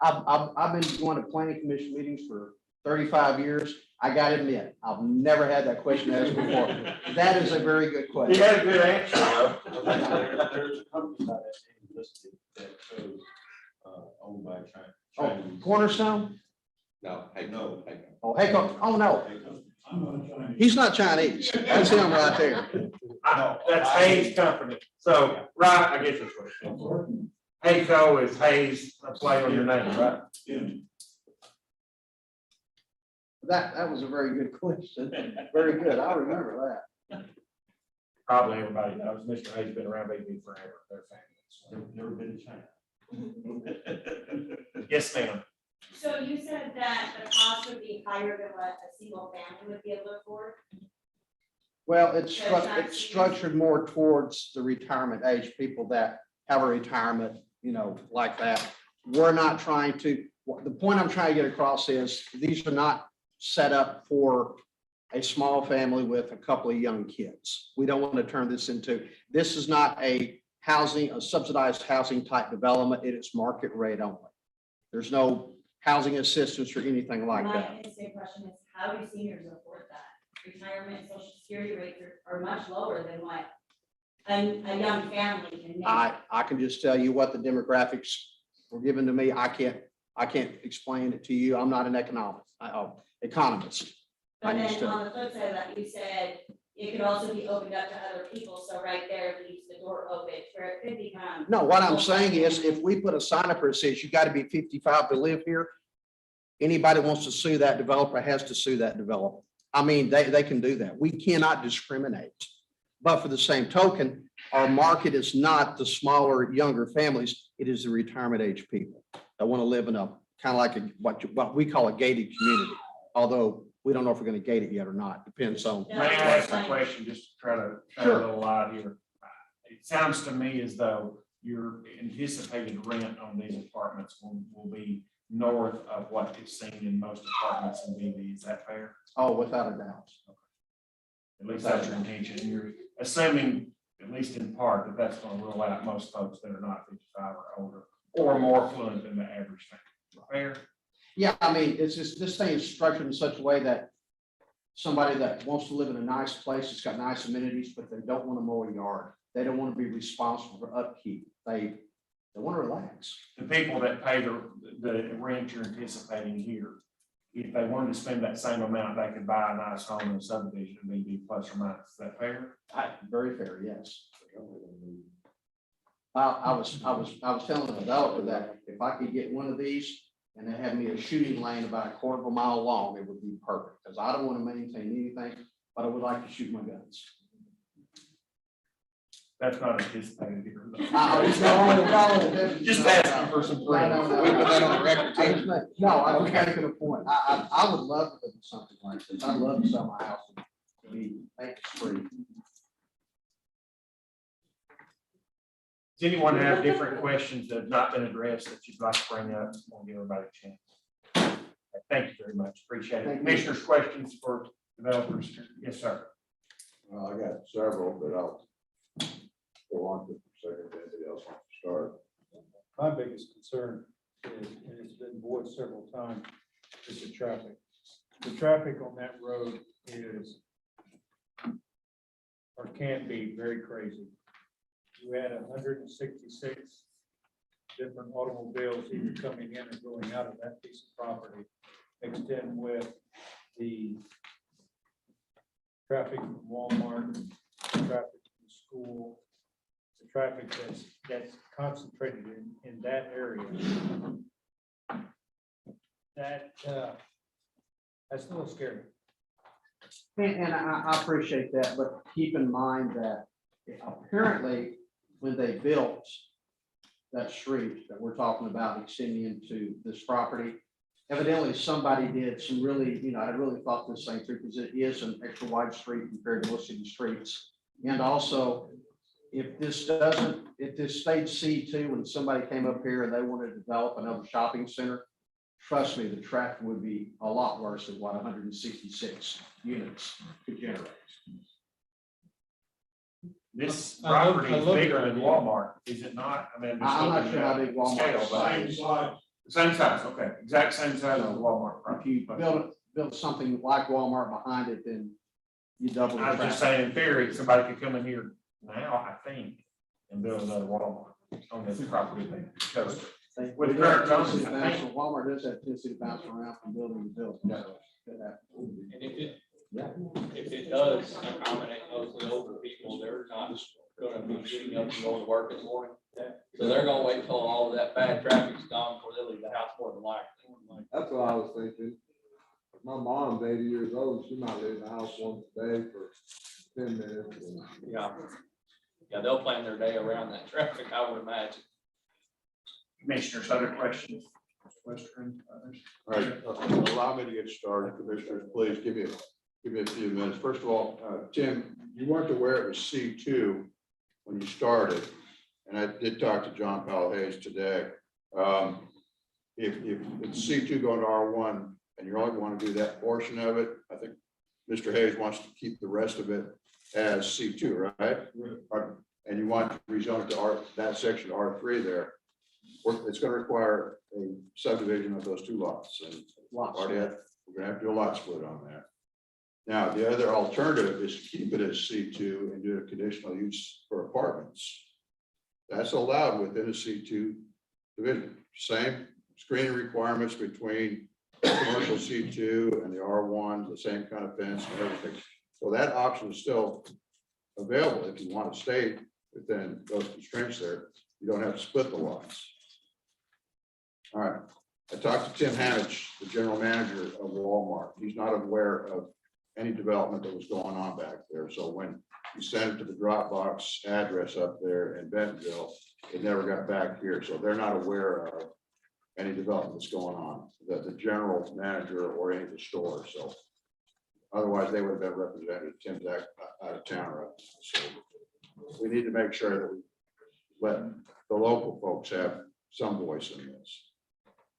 Speaker 10: I've been going to planning commission meetings for 35 years. I gotta admit, I've never had that question asked before. That is a very good
Speaker 3: You
Speaker 10: question.
Speaker 3: had a good answer, though.
Speaker 14: There's a company by that name listed that shows owned by China.
Speaker 10: Oh,
Speaker 14: Chinese.
Speaker 10: Cornerstone?
Speaker 8: No, hey,
Speaker 14: No.
Speaker 8: hey.
Speaker 10: Oh, Hayco, oh, no,
Speaker 14: Hey,
Speaker 10: he's not Chinese. That's him right there.
Speaker 3: That's Hayes Company. So, right, I get this question. Hayco is Hayes, a play on your name, right?
Speaker 10: That was a very good question. Very good. I remember that.
Speaker 3: Probably everybody knows. Mr. Hayes been around Beebe forever. Their family.
Speaker 14: Never been to China.
Speaker 3: Yes, ma'am.
Speaker 11: So you said that the cost would be higher than what a single family would be able to afford?
Speaker 10: Well, it's structured more towards the retirement age, people that have a retirement, like that. We're not trying to, the point I'm trying to get across is these are not set up for a small family with a couple of young kids. We don't want to turn this is not a subsidized housing type development. It is market rate only. There's no housing assistance or anything like that.
Speaker 11: My instant question is, how do seniors afford that? Retirement and social security rates are much lower than what a young family can make.
Speaker 10: I can just tell you what the demographics were given to me. I can't explain it to you. I'm not an economist.
Speaker 11: But
Speaker 10: I just
Speaker 11: then on the flip side of that, you said it could also be opened up to other people, so right there leaves the door open where it could become.
Speaker 10: No, what I'm saying is if we put a sign up that says you got to be 55 to live here, anybody wants to sue that developer has to sue that developer. I mean, they can do that. We cannot discriminate. But for the same token, our market is not the smaller, younger families. It is the retirement age people that want to live in a kind of like what we call a gated community. Although we don't know if we're going to gate it yet or not. Depends on.
Speaker 3: May I ask a question, just to try to shine
Speaker 10: Sure.
Speaker 3: a little light here? It sounds to me as though your anticipated rent on these apartments will be north of what is seen in most apartments in BB. Is that fair?
Speaker 10: Oh, without a doubt.
Speaker 3: At least that's your intention. You're assuming, at least in part, that that's going to rule out most folks that are not 55 or older or more affluent than the average family. Fair?
Speaker 10: Yeah, I mean, it's just, this thing is structured in such a way that somebody that wants to live in a nice place, it's got nice amenities, but they don't want to mow a yard. They don't want to be responsible for upkeep. They want to relax.
Speaker 3: The people that pay the rent you're anticipating here, if they wanted to spend that same amount, they could buy a nice home in a subdivision and maybe plus or minus. Is that fair?
Speaker 10: Very fair, yes. I was telling the developer that if I could get one of these and they had me a shooting lane about a quarter of a mile long, it would be perfect, because I don't want to maintain anything, but I would like to shoot my guns.
Speaker 3: That's not anticipated here.
Speaker 10: Just
Speaker 3: asking for some friends.
Speaker 10: We put that on the record, too. No, I'm making a point. I would love to do something like this. I'd love to sell my house and be free.
Speaker 3: Does anyone have different questions that have not been addressed that you'd like to bring up? We'll give everybody a chance. Thank you very much. Appreciate it.
Speaker 10: Thank you.
Speaker 3: Commissioners, questions for developers? Yes, sir.
Speaker 1: Well, I got several, but I'll go on to the second, if anybody else wants to start.
Speaker 15: My biggest concern is, and it's been voiced several times, is the traffic. The traffic on that road is, or can be, very crazy. You had 166 different automobiles either coming in or going out of that piece of property, mixed in with the traffic from Walmart, the traffic from school, the traffic that's concentrated in that area. That's a little scary.
Speaker 10: And I appreciate that, but keep in mind that apparently when they built that street that we're talking about extending into this property. Evidently, somebody did some really, I really thought this thing through because it is an extra wide street compared to most city streets. And also, if this stayed C2, when somebody came up here and they wanted to develop another shopping center, trust me, the traffic would be a lot worse than what 166 units could generate.
Speaker 3: This
Speaker 15: I love-
Speaker 3: property
Speaker 15: I
Speaker 3: is
Speaker 15: love
Speaker 3: bigger
Speaker 15: your
Speaker 3: than
Speaker 15: idea.
Speaker 3: Walmart, is it not? I mean,
Speaker 10: I'm not sure how big Walmart
Speaker 3: Scale,
Speaker 10: is.
Speaker 3: but
Speaker 15: Same size.
Speaker 3: same size, okay, exact same size as Walmart.
Speaker 10: If you build something like Walmart behind it, then you double the
Speaker 3: I was just
Speaker 10: traffic.
Speaker 3: saying, in theory, somebody could come in here now, I think, and build another Walmart on this property they chose. With
Speaker 10: We
Speaker 3: the current
Speaker 10: have tendency
Speaker 3: zoning,
Speaker 10: to
Speaker 3: I
Speaker 10: bounce-
Speaker 3: think.
Speaker 10: Walmart does have tendency to bounce around from building to building. So could happen.
Speaker 16: And if it does accommodate mostly older people, they're not gonna be getting up and going to work in the morning. So they're gonna wait till all of that bad traffic's gone before they leave the house more than likely.
Speaker 17: That's what I was thinking. My mom's 80 years old, she might leave the house once a day for 10 minutes.
Speaker 16: Yeah. Yeah, they'll plan their day around that traffic, I would imagine.
Speaker 3: Commissioners, other questions? Western, others?
Speaker 1: All right, allow me to get started, commissioners, please give me a few minutes. First of all, Tim, you weren't aware it was C2 when you started, and I did talk to John Powell Hayes today. If it's C2 going to R1 and you only want to do that portion of it, I think Mr. Hayes wants to keep the rest of it as C2, right? And you want to rezone it to that section R3 there. It's going to require a subdivision of those two lots, and we're gonna have to do a lot split on that. Now, the other alternative is to keep it as C2 and do a conditional use for apartments. That's allowed within a C2 division. Same screening requirements between commercial C2 and the R1, the same kind of fence and everything. So that option is still available if you want to stay within those constraints there. You don't have to split the lots. All right, I talked to Tim Hamich, the general manager of Walmart. He's not aware of any development that was going on back there. So when he sent it to the Dropbox address up there in Bentonville, it never got back here. So they're not aware of any development that's going on, that the general manager or any of the stores. So otherwise they would have been represented. Tim's out of town right now. So we need to make sure that we let the local folks have some voice in this.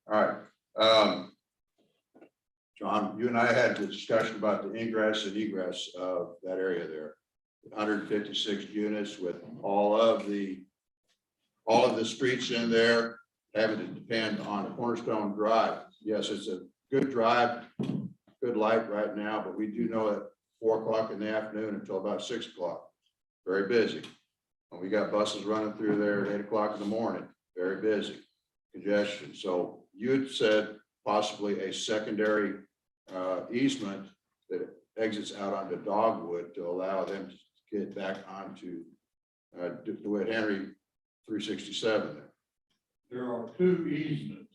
Speaker 1: All right. John, you and I had the discussion about the ingress and egress of that area there. 156 units with all of the streets in there having to depend on Cornerstone Drive. Yes, it's a good drive, good light right now, but we do know at 4 o'clock in the afternoon until about 6 o'clock, very busy. And we got buses running through there at 8 o'clock in the morning, very busy, congestion. So you had said possibly a secondary easement that exits out onto Dogwood to allow them to get back onto DeWitt Henry 367 there.
Speaker 4: There are two easements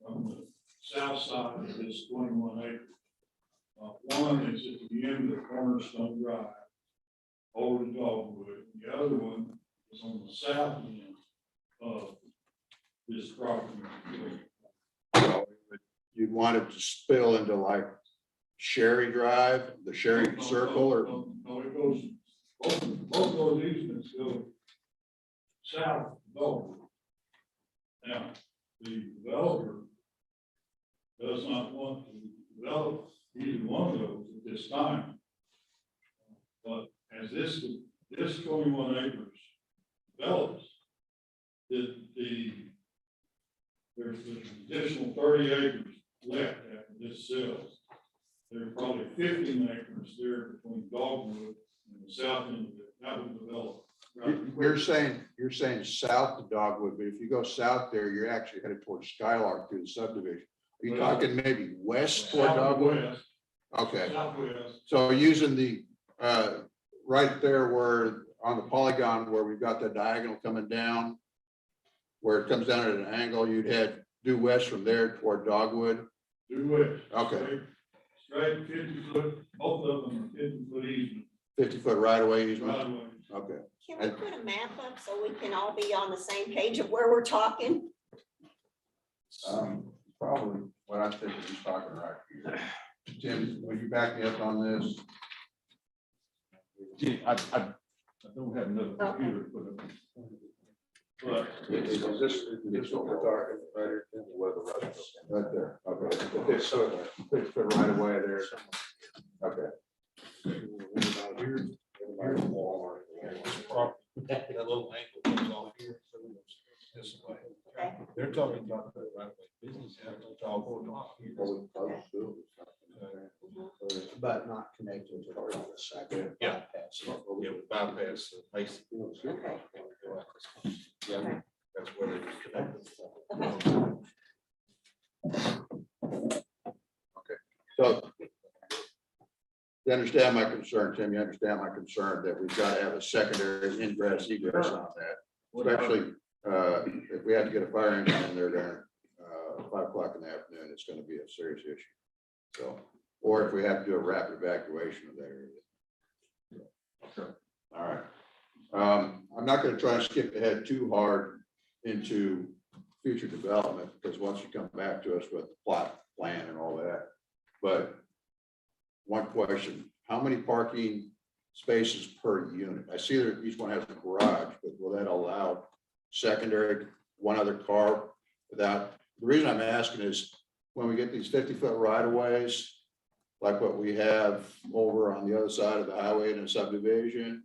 Speaker 4: on the south side of this 21 acres. One is at the end of Cornerstone Drive over to Dogwood. The other one is on the south end of this property.
Speaker 1: So you'd want it to spill into like Sherry Drive, the Sherry Circle, or?
Speaker 4: No, it goes, both those easements go south of Dogwood. Now, the developer does not want to develop either one of those at this time. But as this 21 acres develops, there's an additional 30 acres left after this sells. There's probably 15 acres there between Dogwood and the south end of it. That would develop.
Speaker 1: You're saying south to Dogwood, but if you go south there, you're actually headed towards Skylark through the subdivision. Are you talking maybe west toward Dogwood?
Speaker 4: Southwest.
Speaker 1: Okay,
Speaker 4: Southwest.
Speaker 1: so using the, right there where, on the polygon where we've got the diagonal coming down, where it comes down at an angle, you'd head due west from there toward Dogwood?
Speaker 4: Due west.
Speaker 1: Okay.
Speaker 4: Straight 50 foot, both of them are 50 foot easement.
Speaker 1: 50-foot right-of-way easement?
Speaker 4: Right away.
Speaker 1: Okay.
Speaker 18: Can we put a map up so we can all be on the same page of where we're talking?
Speaker 1: Probably what I think he's talking right here. Tim, will you back me up on this?
Speaker 6: I don't have another computer to put up.
Speaker 1: But is this what we're talking right here? Tim? Where the road is? Right there, okay. It's so, it's put right away there. Okay.
Speaker 6: Here's Walmart. That little ankle goes on here, so it's this way. They're talking about the right way business. It's all going on here.
Speaker 10: But not connected to the office.
Speaker 6: Yeah. Yeah, we bypass the basic. Yeah, that's where they connect.
Speaker 1: Okay, so you understand my concern, Tim, you understand my concern that we've got to have a secondary ingress egress on that. Especially, if we had to get a fire engine in there during, 5 o'clock in the afternoon, it's going to be a serious issue. So, or if we have to do a rapid evacuation of that area. Sure. All right. I'm not going to try and skip ahead too hard into future development, because once you come back to us with the plot plan and all that. But one question, how many parking spaces per unit? I see that each one has a garage, but will that allow secondary, one other car without, the reason I'm asking is when we get these 50-foot right of ways, like what we have over on the other side of the highway in a subdivision,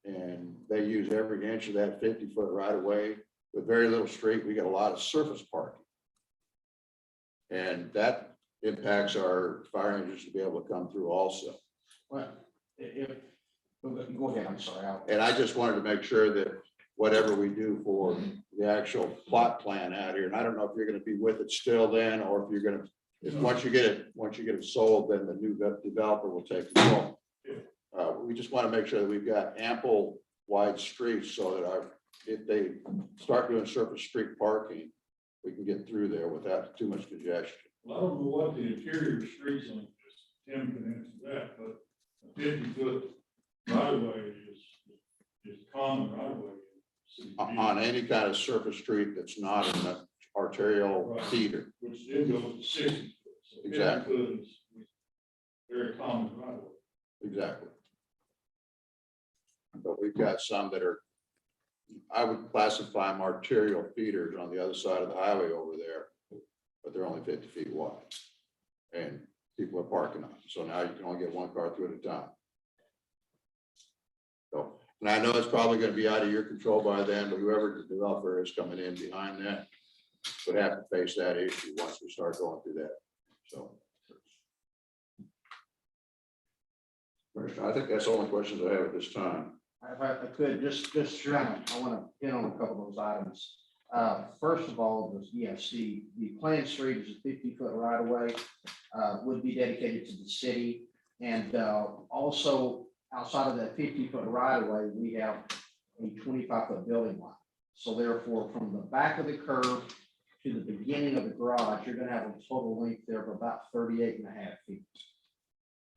Speaker 1: and they use every inch of that 50-foot right of way with very little street, we get a lot of surface parking. And that impacts our fire engines to be able to come through also.
Speaker 10: Well, go ahead, I'm sorry.
Speaker 1: And I just wanted to make sure that whatever we do for the actual plot plan out here, and I don't know if you're gonna be with it still then, or if you're gonna, if once you get it sold, then the new developer will take control. We just want to make sure that we've got ample wide streets so that if they start doing surface street parking, we can get through there without too much congestion.
Speaker 4: Well, I don't know what the interior streets on this, Tim can answer that, but a 50-foot right of way is common right of way.
Speaker 1: On any kind of surface street that's not in the arterial feeder.
Speaker 4: Which then goes to 60 foot. So
Speaker 1: Exactly.
Speaker 4: 50 foot is very common right of way.
Speaker 1: Exactly. But we've got some that are, I would classify them arterial feeders on the other side of the highway over there, but they're only 50 feet wide. And people are parking on them. So now you can only get one car through at a time. So, and I know it's probably going to be out of your control by then, but whoever the developer is coming in behind that would have to face that issue once we start going through that. So. I think that's the only questions I have at this time.
Speaker 10: If I could, just I want to hit on a couple of those items. First of all, yes, the planned street is a 50-foot right of way, would be dedicated to the city. And also outside of that 50-foot right of way, we have a 25-foot building line. So therefore, from the back of the curve to the beginning of the garage, you're going to have a total length there of about 38.5 feet.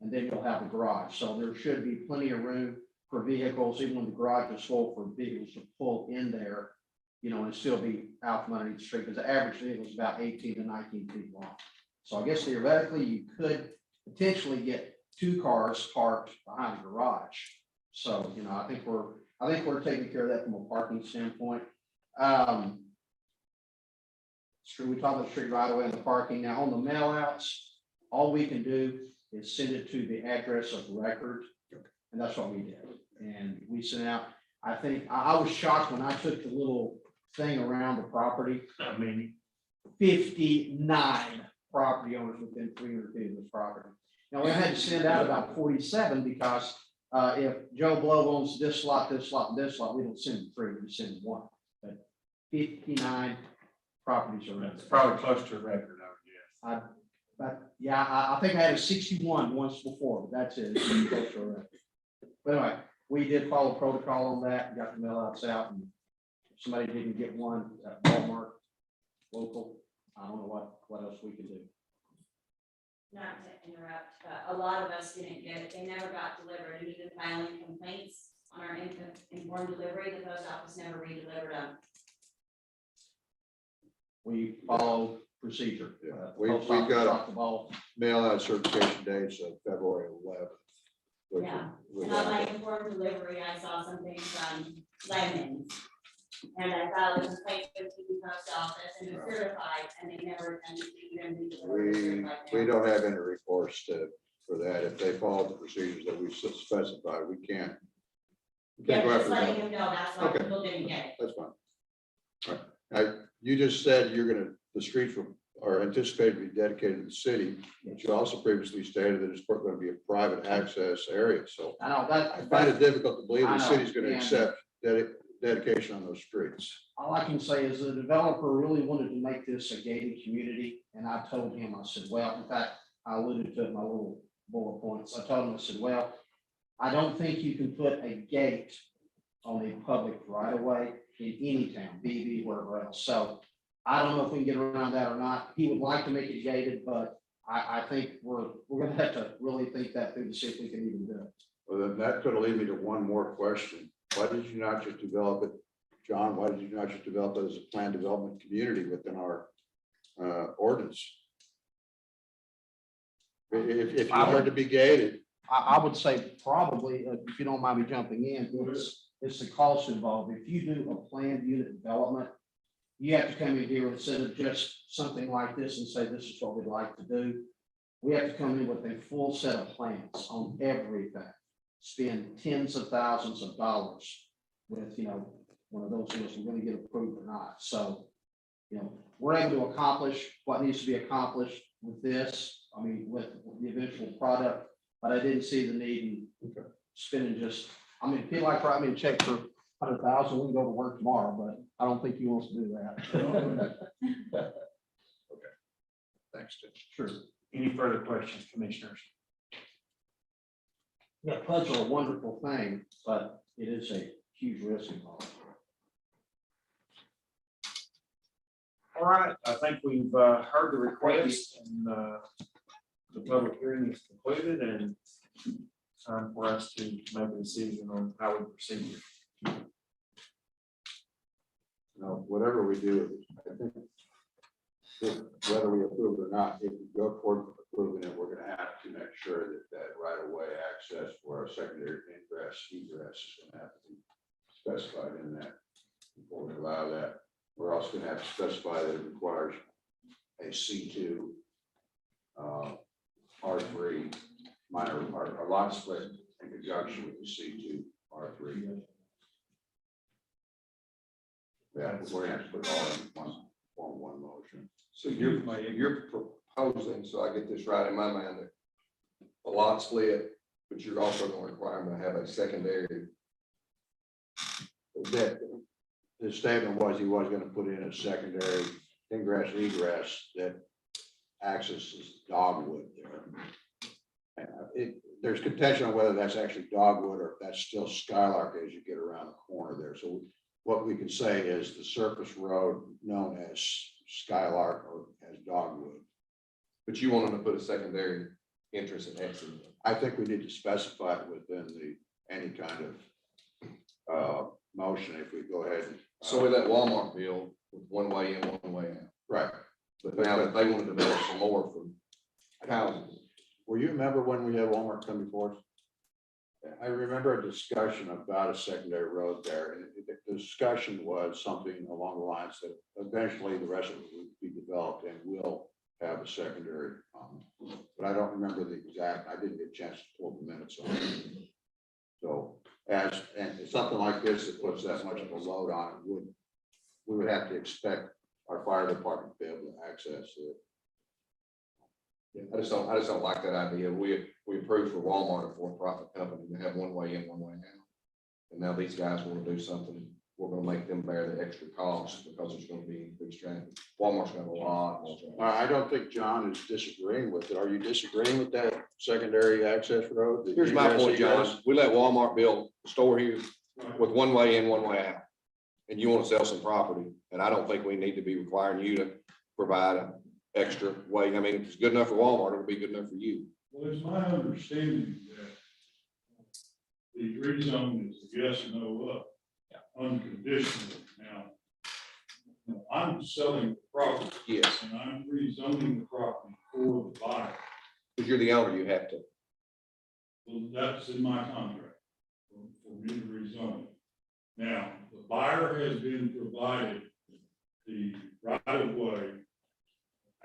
Speaker 10: And then you'll have the garage. So there should be plenty of room for vehicles, even when the garage is full, for vehicles to pull in there, you know, and still be out from underneath the street, because the average vehicle is about 18 to 19 feet long. So I guess theoretically, you could potentially get 2 cars parked behind the garage. So, you know, I think we're taking care of that from a parking standpoint. We talked about the street right away and the parking. Now on the mail outs, all we can do is send it to the address of record. And that's what we did. And we sent out, I think, I was shocked when I took the little thing around the property. I mean, 59 property owners within 300 feet of this property. Now we had to send out about 47 because if Joe Blow owns this lot, this lot, and this lot, we don't send 3, we send 1. But 59 properties are.
Speaker 15: It's probably close to a record, I would guess.
Speaker 10: But yeah, I think I had a 61 once before, but that's it. It's pretty close to a record. But anyway, we did follow protocol on that, and got the mail outs out, and if somebody didn't get one at Walmart local, I don't know what else we could do.
Speaker 11: Not to interrupt, but a lot of us didn't get it. They never got delivered, and even filing complaints on our informed delivery, the post office never re-delivered them.
Speaker 10: We follow procedure.
Speaker 1: Yeah,
Speaker 10: We
Speaker 1: we got
Speaker 10: dropped the ball.
Speaker 1: mail out certification dates of February 11th.
Speaker 11: Yeah, and on my informed delivery, I saw something from Lemons. And I filed a complaint with the post office and it's certified, and they never attended to even re-deliver the certified
Speaker 1: We
Speaker 11: mail.
Speaker 1: don't have any recourse for that. If they follow the procedures that we specified, we can't. we
Speaker 11: Yeah,
Speaker 1: can't go
Speaker 11: just
Speaker 1: after
Speaker 11: letting
Speaker 1: them.
Speaker 11: him know, that's why
Speaker 1: Okay.
Speaker 11: people didn't get it.
Speaker 1: That's fine. All right. You just said you're gonna, the streets are anticipated to be dedicated to the city, but you also previously stated that it's going to be a private access area, so
Speaker 10: I know that.
Speaker 1: I find it difficult to believe
Speaker 10: I
Speaker 1: the
Speaker 10: know,
Speaker 1: city's gonna
Speaker 10: yeah.
Speaker 1: accept dedication on those streets.
Speaker 10: All I can say is the developer really wanted to make this a gated community, and I told him, I said, well, in fact, I alluded to it in my little bullet points. I told him, I said, well, I don't think you can put a gate on a public right of way in any town, Beebe, wherever else. So I don't know if we can get around that or not. He would like to make it gated, but I think we're gonna have to really think that through to see if we can even do it.
Speaker 1: Well, then that could lead me to one more question. Why did you not just develop it, John, why did you not just develop it as a planned development community within our ordinance? If you were to be gated,
Speaker 10: I would say probably, if you don't mind me jumping in, it's the cost involved. If you do a planned unit development, you have to come in here instead of just something like this and say, this is what we'd like to do. We have to come in with a full set of plans on everything, spend tens of thousands of dollars with, one of those things we're gonna get approved or not. So, we're able to accomplish what needs to be accomplished with this, with the eventual product, but I didn't see the need in spending people like write me a check for 100,000, we can go to work tomorrow, but I don't think he wants to do that.
Speaker 1: thanks, Tim.
Speaker 10: Sure.
Speaker 3: Any further questions, commissioners?
Speaker 10: Yeah, PUDs are a wonderful thing, but it is a huge risk involved.
Speaker 3: All right, I think we've heard the request and the public hearing is concluded and time for us to make a decision on how we proceed.
Speaker 1: Whatever we do, I think whether we approve it or not, if we go forward with approving it, we're gonna have to make sure that right of way access for our secondary ingress, egress is gonna have to be specified in that before we allow that. We're also gonna have to specify that it requires a C2 R3 minor or lot split in conjunction with the C2 R3. Yeah, we're gonna have to put all in one motion.
Speaker 8: So you're proposing, so I get this right in my mind, that a lot split, but you're also gonna require them to have a secondary.
Speaker 1: That his statement was he was gonna put in a secondary ingress egress that accesses dogwood there. And there's contention on whether that's actually dogwood or if that's still skylark as you get around the corner there. So what we can say is the surface road known as skylark or as dogwood.
Speaker 8: But you want them to put a secondary entrance and exit.
Speaker 1: I think we need to specify it within any kind of motion if we go ahead.
Speaker 8: So with that Walmart bill, with one way in, one way out.
Speaker 1: Right.
Speaker 8: But now that they want to develop some more for houses.
Speaker 1: Well, you remember when we had Walmart come before us? I remember a discussion about a secondary road there, and the discussion was something along the lines that eventually the rest of it would be developed and will have a secondary. But I don't remember the exact, I didn't get a chance to pull the minutes on it. So and something like this that puts that much of a load on it we would have to expect our fire department to be able to access it.
Speaker 8: Yeah, I just don't like that idea. We approved for Walmart, a for-profit company, to have one way in, one way out. And now these guys want to do something, we're gonna make them bear the extra cost because there's gonna be increased traffic. Walmart's got a lot more traffic.
Speaker 1: I don't think John is disagreeing with it. Are you disagreeing with that secondary access road?
Speaker 8: Here's my point, John. We let Walmart build a store here with one way in, one way out. And you want to sell some property, and I don't think we need to be requiring you to provide an extra way. I mean, if it's good enough for Walmart, it'll be good enough for you.
Speaker 4: Well, it's my understanding the rezone is a yes or no up, unconditional. Now, I'm selling the property.
Speaker 8: Yes,
Speaker 4: And I'm rezoning the property for the buyer.
Speaker 8: if you're the owner, you have to.
Speaker 4: Well, that's in my contract for me to rezone. Now, the buyer has been provided the right of way,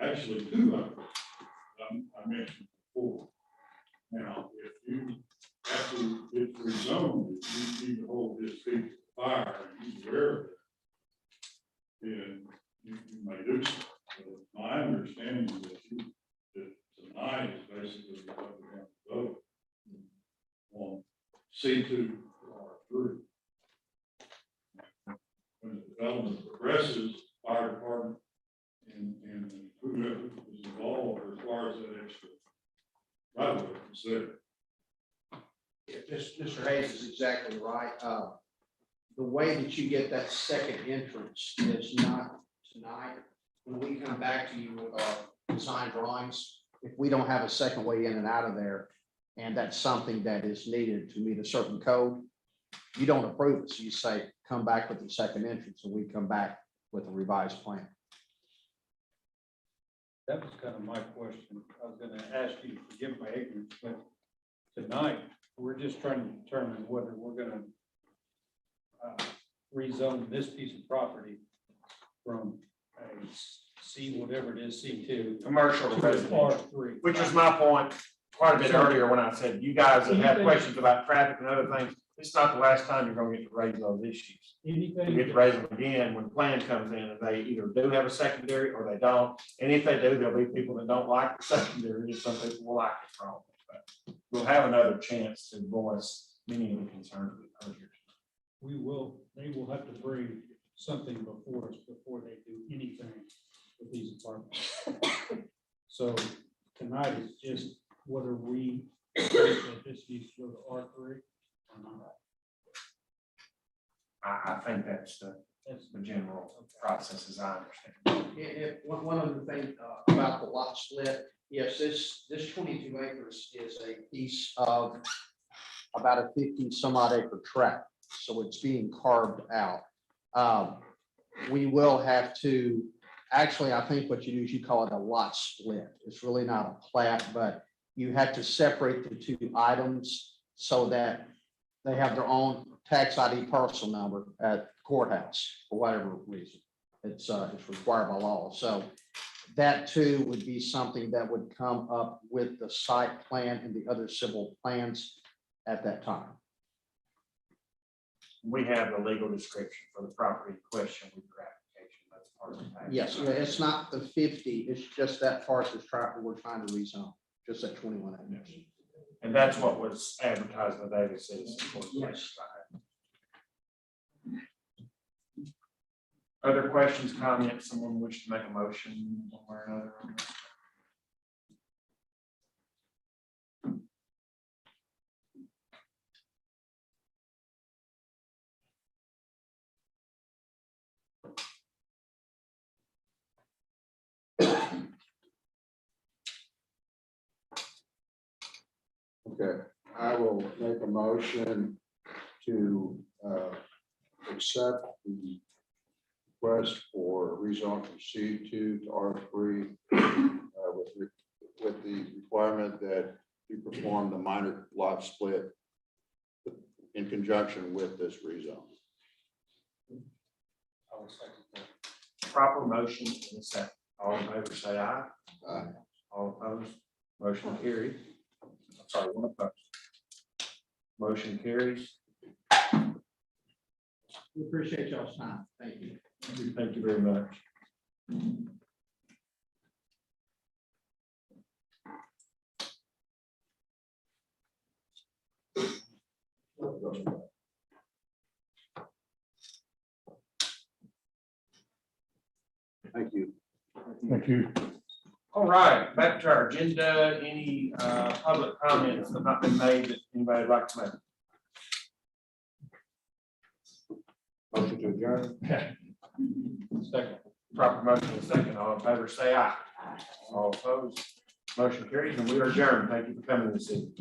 Speaker 4: actually two of them, I mentioned before. Now, if you, after it's rezoned, if you need to hold this piece of fire and he's aware of it, then you may do so. But my understanding is that tonight is basically what we're going to vote on C2 or R3. When the development progresses, fire department and whoever is involved requires that extra right of way considered.
Speaker 10: Mr. Hayes is exactly right. The way that you get that second entrance is not tonight. When we come back to you with our design drawings, if we don't have a second way in and out of there, and that's something that is needed to meet a certain code, you don't approve it. So you say, come back with the second entrance, and we come back with a revised plan.
Speaker 15: That was kind of my question. I was gonna ask you to forgive my ignorance, but tonight, we're just trying to determine whether we're gonna rezone this piece of property from a C, whatever it is, C2.
Speaker 3: Commercial to
Speaker 15: to
Speaker 3: residential,
Speaker 15: R3.
Speaker 3: which was my point quite a bit earlier when I said, you guys that have questions about traffic and other things, it's not the last time you're gonna get to raise those issues. You
Speaker 15: Anything,
Speaker 3: get to raise them again when plan comes in, and they either do have a secondary or they don't. And if they do, there'll be people that don't like the secondary, and some people will like it from. But we'll have another chance to voice many of the concerns we've heard here.
Speaker 4: They will have to bring something before us before they do anything with these apartments. So tonight is just whether we think that this needs to go to R3 or not.
Speaker 3: I think that's the general process as I understand.
Speaker 10: One other thing about the lot split, yes, this 22 acres is a piece of about a 50 some odd acre tract, so it's being carved out. We will have to, actually, I think what you do is you call it a lot split. It's really not a plat, but you have to separate the two items so that they have their own tax ID parcel number at courthouse for whatever reason. It's required by law. So that too would be something that would come up with the site plan and the other civil plans at that time.
Speaker 3: We have the legal description for the property in question with your application. That's part of the package.
Speaker 10: Yes, it's not the 50, it's just that parcel we're trying to rezone, just that 21 acres.
Speaker 3: And that's what was advertised in the Daily Citizen.
Speaker 10: Yes.
Speaker 3: Other questions, comments, someone wish to make a motion one way or another on this?
Speaker 1: Okay, I will make a motion to accept the request for rezone from C2 to R3 with the requirement that you perform the minor lot split in conjunction with this rezone.
Speaker 15: I will second that.
Speaker 3: Proper motion in a second. All in favor, say aye.
Speaker 1: Aye.
Speaker 3: All opposed, motion carries. I'm sorry, one opposed. Motion carries.
Speaker 10: We appreciate y'all's time. Thank you.
Speaker 3: Thank you very much.
Speaker 1: Thank you.
Speaker 4: Thank you.
Speaker 3: All right, back to our agenda. Any public comments that have not been made that anybody would like to make?
Speaker 1: Motion to adjourn.
Speaker 3: Second. Proper motion is second. All in favor, say aye. All opposed, motion carries, and we are adjourned. Thank you for coming this evening.